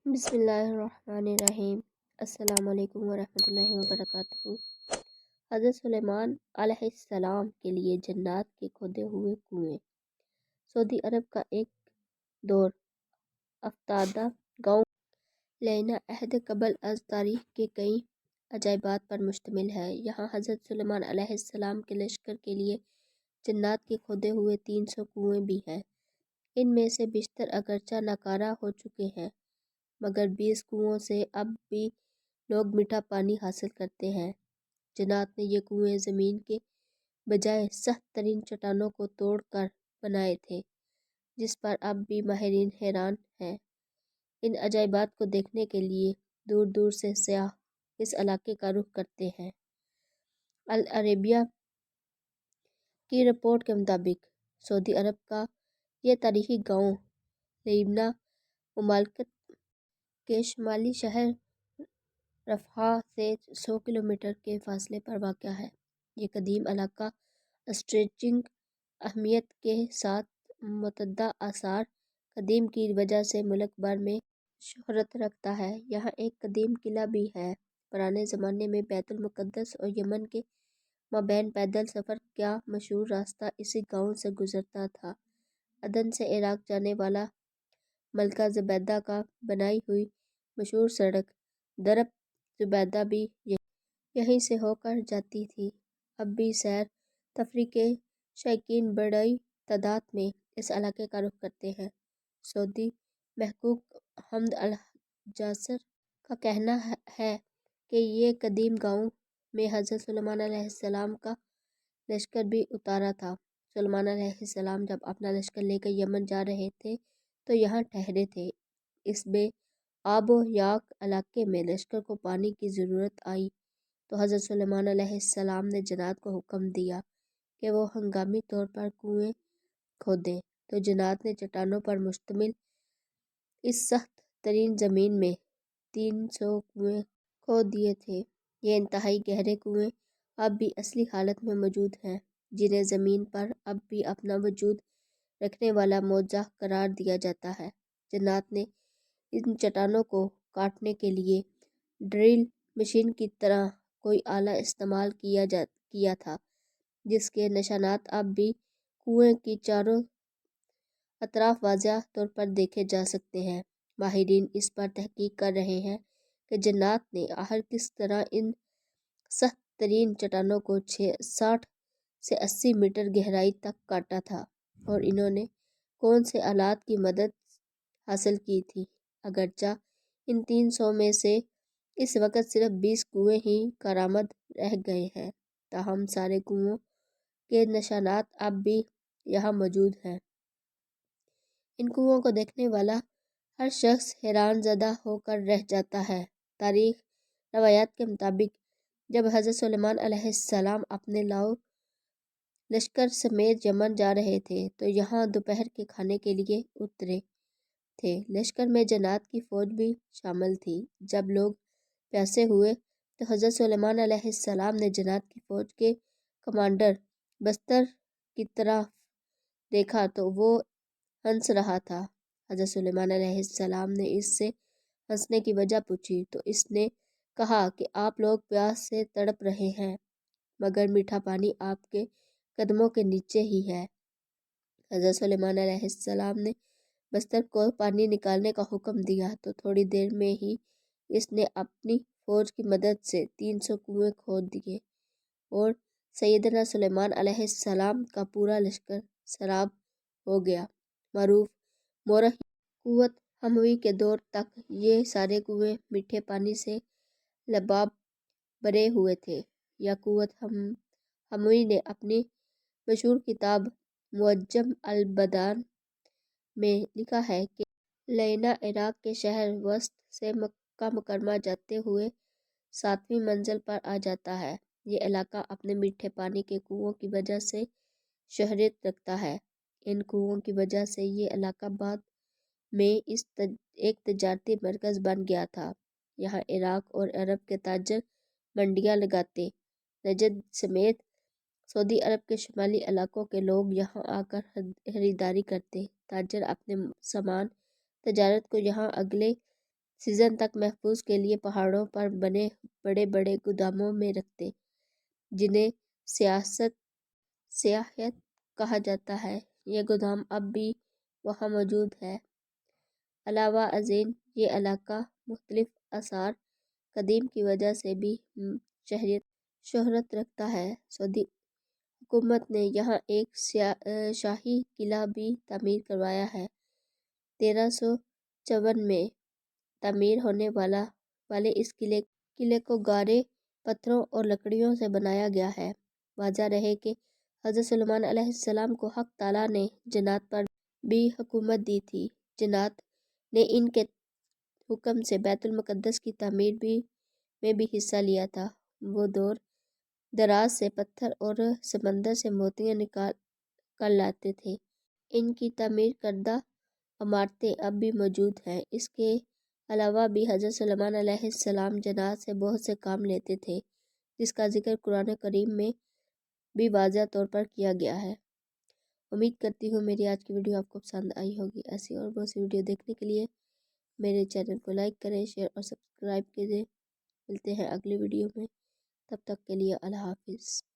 بسم اللہ الرحمن الرحیم۔ السلام علیکم ورحمۃ اللہ وبرکاتہ۔ حضرت سلیمان علیہ السلام کے لیے جنات کے کھودے ہوئے کنویں۔ سعودی عرب کا ایک دور افتادہ گاؤں لینا عہد قبل از تاریخ کے کئی عجائبات پر مشتمل ہے۔ یہاں حضرت سلیمان علیہ السلام کے لشکر کے لیے جنات کے کھودے ہوئے 300 کنویں بھی ہیں۔ ان میں سے بیشتر اگرچہ ناکارہ ہو چکے ہیں، مگر 20 کنووں سے اب بھی لوگ میٹھا پانی حاصل کرتے ہیں۔ جنات نے یہ کنویں زمین کے بجائے سخت ترین چٹانوں کو توڑ کر بنائے تھے، جس پر اب بھی ماہرین حیران ہیں۔ ان عجائبات کو دیکھنے کے لیے دور دور سے سیاح اس علاقے کا رخ کرتے ہیں۔ العربیہ کی رپورٹ کے مطابق سعودی عرب کا یہ تاریخی گاؤں لیبنا مملکت کے شمالی شہر رفح سے 100 کلومیٹر کے فاصلے پر واقع ہے۔ یہ قدیم علاقہ اسٹریٹجک اہمیت کے ساتھ متعدد آثار قدیم کی وجہ سے ملک بھر میں شہرت رکھتا ہے۔ یہاں ایک قدیم قلعہ بھی ہے۔ پرانے زمانے میں بیت المقدس اور یمن کے مابین پیدل سفر کا مشہور راستہ اسی گاؤں سے گزرتا تھا۔ عدن سے عراق جانے والا ملکہ زبیدہ کا بنائی ہوئی مشہور سڑک درب زبیدہ بھی یہیں سے ہو کر جاتی تھی۔ اب بھی سیر تفریح کے شائقین بڑی تعداد میں اس علاقے کا رخ کرتے ہیں۔ سعودی محقق حمد الجاسر کا کہنا ہے کہ یہ قدیم گاؤں میں حضرت سلیمان علیہ السلام کا لشکر بھی اترا تھا۔ سلیمان علیہ السلام جب اپنا لشکر لے کر یمن جا رہے تھے تو یہاں ٹھہرے تھے۔ اس بے آب و یاک علاقے میں لشکر کو پانی کی ضرورت آئی تو حضرت سلیمان علیہ السلام نے جنات کو حکم دیا کہ وہ ہنگامی طور پر کنویں کھودیں، تو جنات نے چٹانوں پر مشتمل اس سخت ترین زمین میں 300 کنویں کھود دیے تھے۔ یہ انتہائی گہرے کنویں اب بھی اصلی حالت میں موجود ہیں، جنہیں زمین پر اب بھی اپنا وجود رکھنے والا معجزہ قرار دیا جاتا ہے۔ جنات نے ان چٹانوں کو کاٹنے کے لیے ڈرل مشین کی طرح کوئی آلہ استعمال کیا تھا، جس کے نشانات اب بھی کنویں کی چاروں اطراف واضح طور پر دیکھے جا سکتے ہیں۔ ماہرین اس پر تحقیق کر رہے ہیں کہ جنات نے آخر کس طرح ان سخت ترین چٹانوں کو 60 سے 80 میٹر گہرائی تک کاٹا تھا، اور انہوں نے کون سے آلات کی مدد حاصل کی تھی۔ اگرچہ ان 300 میں سے اس وقت صرف 20 کنویں ہی کارآمد رہ گئے ہیں، تاہم سارے کنووں کے نشانات اب بھی یہاں موجود ہیں۔ ان کنووں کو دیکھنے والا ہر شخص حیران زدہ ہو کر رہ جاتا ہے۔ تاریخ روایات کے مطابق جب حضرت سلیمان علیہ السلام اپنے لاؤ لشکر سمیت یمن جا رہے تھے تو یہاں دوپہر کے کھانے کے لیے اترے تھے۔ لشکر میں جنات کی فوج بھی شامل تھی۔ جب لوگ پیاسے ہوئے تو حضرت سلیمان علیہ السلام نے جنات کی فوج کے کمانڈر بستر کی طرف دیکھا تو وہ ہنس رہا تھا۔ حضرت سلیمان علیہ السلام نے اس سے ہنسنے کی وجہ پوچھی تو اس نے کہا کہ آپ لوگ پیاس سے تڑپ رہے ہیں، مگر میٹھا پانی آپ کے قدموں کے نیچے ہی ہے۔ حضرت سلیمان علیہ السلام نے بستر کو پانی نکالنے کا حکم دیا تو تھوڑی دیر میں ہی اس نے اپنی فوج کی مدد سے 300 کنویں کھود دیے، اور سیدنا سلیمان علیہ السلام کا پورا لشکر سراب ہو گیا۔ معروف مورخ قوت حموی کے دور تک یہ سارے کنویں میٹھے پانی سے لباب بھرے ہوئے تھے۔ یا قوت حموی نے اپنی مشہور کتاب معجم البلدان میں لکھا ہے کہ لینا عراق کے شہر وسط سے مکہ مکرمہ جاتے ہوئے 7ویں منزل پر آ جاتا ہے۔ یہ علاقہ اپنے میٹھے پانی کے کنووں کی وجہ سے شہرت رکھتا ہے۔ ان کنووں کی وجہ سے یہ علاقہ بعد میں ایک تجارتی مرکز بن گیا تھا۔ یہاں عراق اور عرب کے تاجر منڈیاں لگاتے۔ نجد سمیت سعودی عرب کے شمالی علاقوں کے لوگ یہاں آ کر خریداری کرتے۔ تاجر اپنے سامان تجارت کو یہاں اگلے سیزن تک محفوظ کے لیے پہاڑوں پر بنے بڑے بڑے گوداموں میں رکھتے، جنہیں سیاحت کہا جاتا ہے۔ یہ گودام اب بھی وہاں موجود ہے۔ علاوہ ازیں یہ علاقہ مختلف آثار قدیم کی وجہ سے بھی شہرت رکھتا ہے۔ سعودی حکومت نے یہاں ایک شاہی قلعہ بھی تعمیر کروایا ہے۔ 1354 میں تعمیر ہونے والے اس قلعے کو گارے پتھروں اور لکڑیوں سے بنایا گیا ہے۔ واضح رہے کہ حضرت سلیمان علیہ السلام کو حق تعالیٰ نے جنات پر بھی حکومت دی تھی۔ جنات نے ان کے حکم سے بیت المقدس کی تعمیر میں بھی حصہ لیا تھا۔ وہ دور دراز سے پتھر اور سمندر سے موتیاں نکال کر لاتے تھے۔ ان کی تعمیر کردہ عمارتیں اب بھی موجود ہیں۔ اس کے علاوہ بھی حضرت سلیمان علیہ السلام جنات سے بہت سے کام لیتے تھے، جس کا ذکر قرآن کریم میں بھی واضح طور پر کیا گیا ہے۔ امید کرتی ہوں میری آج کی ویڈیو آپ کو پسند آئی ہوگی۔ ایسی اور بہت سی ویڈیو دیکھنے کے لیے میرے چینل کو لائک کریں، شیئر اور سبسکرائب کیجیں۔ ملتے ہیں اگلی ویڈیو میں، تب تک کے لیے اللہ حافظ۔